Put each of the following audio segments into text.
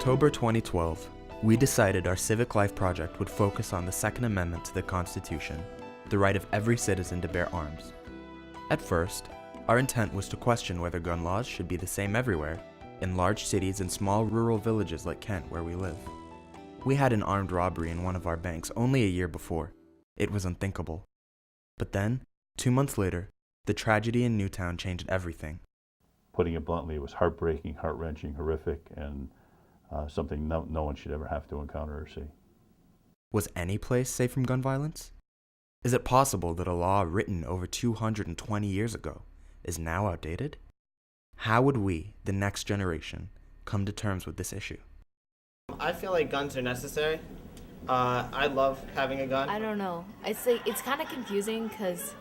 October 2012, we decided our civic life project would focus on the Second Amendment to the Constitution, the right of every citizen to bear arms. At first, our intent was to question whether gun laws should be the same everywhere, in large cities and small rural villages like Kent where we live. We had an armed robbery in one of our banks only a year before. It was unthinkable. But then, 2 months later, the tragedy in Newtown changed everything. Putting it bluntly, it was heartbreaking, heart-wrenching, horrific, and something no one should ever have to encounter or see. Was any place safe from gun violence? Is it possible that a law written over 220 years ago is now outdated? How would we, the next generation, come to terms with this issue? I feel like guns are necessary. I love having a gun. I don't know. It's kind of confusing because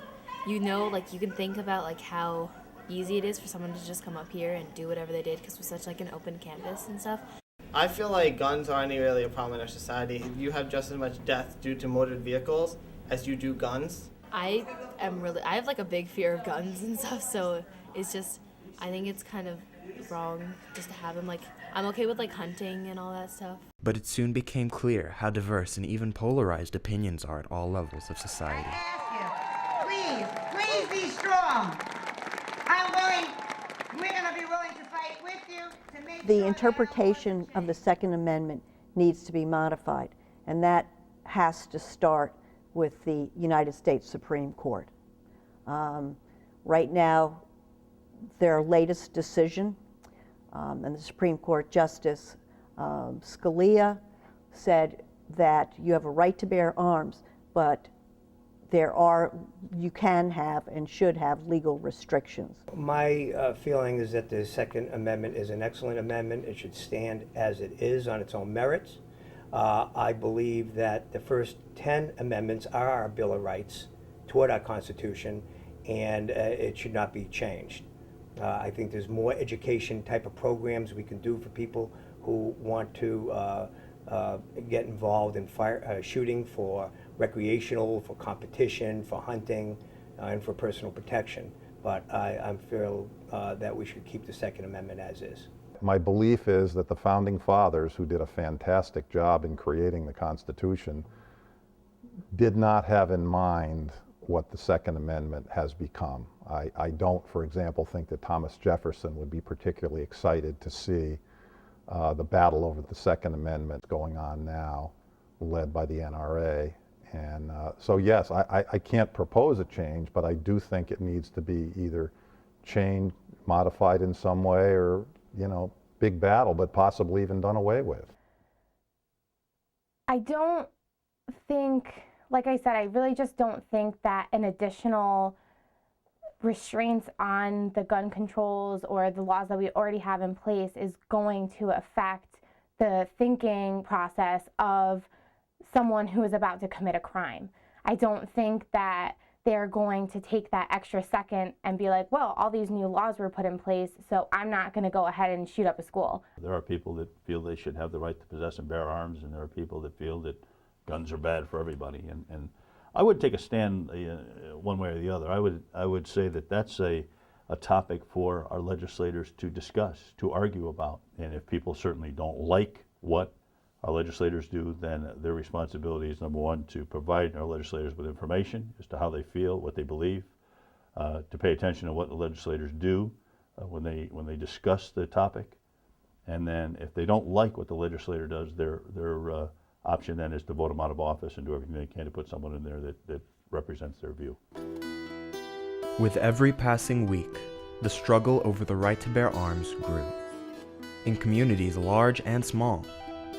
you can think about how easy it is for someone to just come up here and do whatever they did because we're such an open canvas and stuff. I feel like guns aren't really a problem in our society. You have just as much death due to motor vehicles as you do guns. I have a big fear of guns and stuff, so I think it's kind of wrong just to have them. I'm okay with hunting and all that stuff. But it soon became clear how diverse and even polarized opinions are at all levels of society. I ask you, please be strong. We're going to be willing to fight with you to make The interpretation of the Second Amendment needs to be modified, and that has to start with the United States Supreme Court. Right now, their latest decision, and the Supreme Court Justice Scalia said that you have a right to bear arms, but you can have and should have legal restrictions. My feeling is that the Second Amendment is an excellent amendment. It should stand as it is on its own merits. I believe that the first 10 amendments are our Bill of Rights toward our Constitution, and it should not be changed. I think there's more education type of programs we can do for people who want to get involved in shooting for recreational, for competition, for hunting, and for personal protection. But I feel that we should keep the Second Amendment as is. My belief is that the Founding Fathers, who did a fantastic job in creating the Constitution, did not have in mind what the Second Amendment has become. I don't, for example, think that Thomas Jefferson would be particularly excited to see the battle over the Second Amendment going on now, led by the NRA. And so yes, I can't propose a change, but I do think it needs to be either changed, modified in some way, or, big battle, but possibly even done away with. I don't think, like I said, I really just don't think that an additional restraints on the gun controls or the laws that we already have in place is going to affect the thinking process of someone who is about to commit a crime. I don't think that they're going to take that extra second and be like, well, all these new laws were put in place, so I'm not going to go ahead and shoot up a school. There are people that feel they should have the right to possess and bear arms, and there are people that feel that guns are bad for everybody. And I would take a stand one way or the other. I would say that that's a topic for our legislators to discuss, to argue about. And if people certainly don't like what our legislators do, then their responsibility is, number one, to provide our legislators with information as to how they feel, what they believe, to pay attention to what the legislators do when they discuss the topic. And then if they don't like what the legislator does, their option then is to vote them out of office and do everything they can to put someone in there that represents their view. With every passing week, the struggle over the right to bear arms grew. In communities large and small,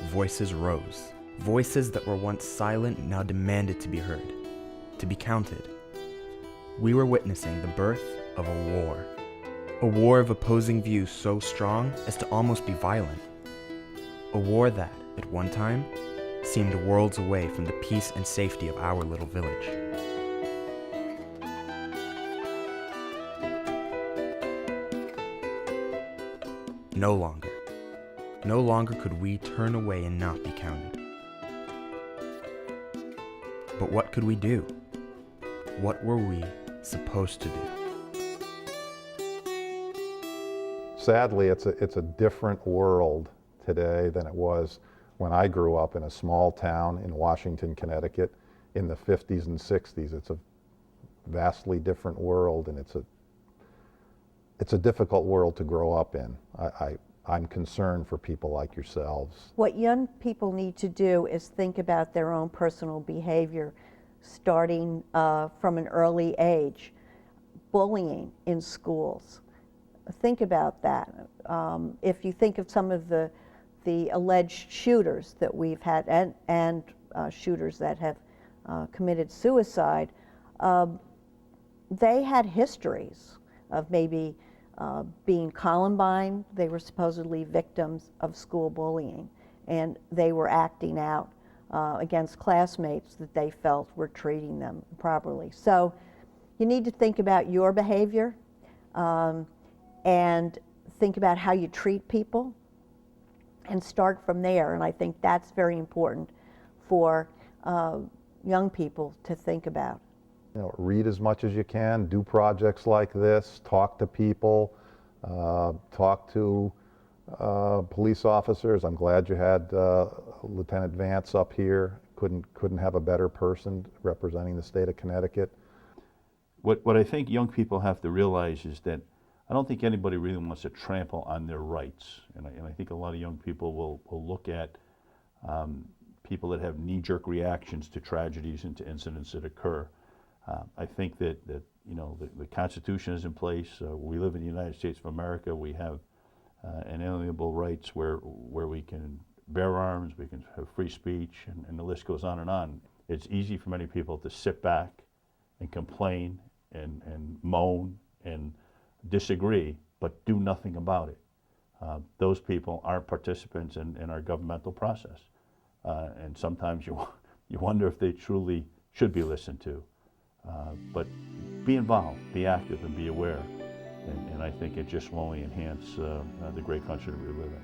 voices rose. Voices that were once silent now demanded to be heard, to be counted. We were witnessing the birth of a war of opposing views so strong as to almost be violent. A war that, at one time, seemed worlds away from the peace and safety of our little village. No longer could we turn away and not be counted. But what could we do? What were we supposed to do? Sadly, it's a different world today than it was when I grew up in a small town in Washington, Connecticut in the 50s and 60s. It's a vastly different world, and it's a difficult world to grow up in. I'm concerned for people like yourselves. What young people need to do is think about their own personal behavior, starting from an early age. Bullying in schools. Think about that. If you think of some of the alleged shooters that we've had, and shooters that have committed suicide, they had histories of maybe being Columbine. They were supposedly victims of school bullying, and they were acting out against classmates that they felt were treating them properly. So you need to think about your behavior and think about how you treat people and start from there. And I think that's very important for young people to think about. You know, read as much as you can, do projects like this, talk to people, talk to police officers. I'm glad you had Lieutenant Vance up here. Couldn't have a better person representing the state of Connecticut. What I think young people have to realize is that I don't think anybody really wants to trample on their rights. And I think a lot of young people will look at people that have knee-jerk reactions to tragedies and to incidents that occur. I think that you know, the Constitution is in place. We live in the United States of America. We have inalienable rights where we can bear arms, we can have free speech, and the list goes on and on. It's easy for many people to sit back and complain and moan and disagree, but do nothing about it. Those people aren't participants in our governmental process. And sometimes you wonder if they truly should be listened to. But be involved, be active, and be aware. And I think it just will only enhance the great country that we live in.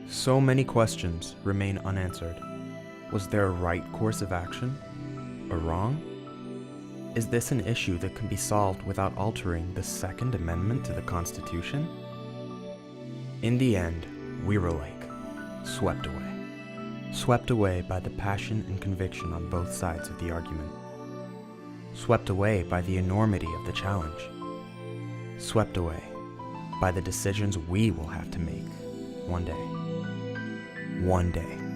So many questions remain unanswered. Was there a right course of action? A wrong? Is this an issue that can be solved without altering the Second Amendment to the Constitution? In the end, we were like swept away. Swept away by the passion and conviction on both sides of the argument. Swept away by the enormity of the challenge. Swept away by the decisions we will have to make one day. One day.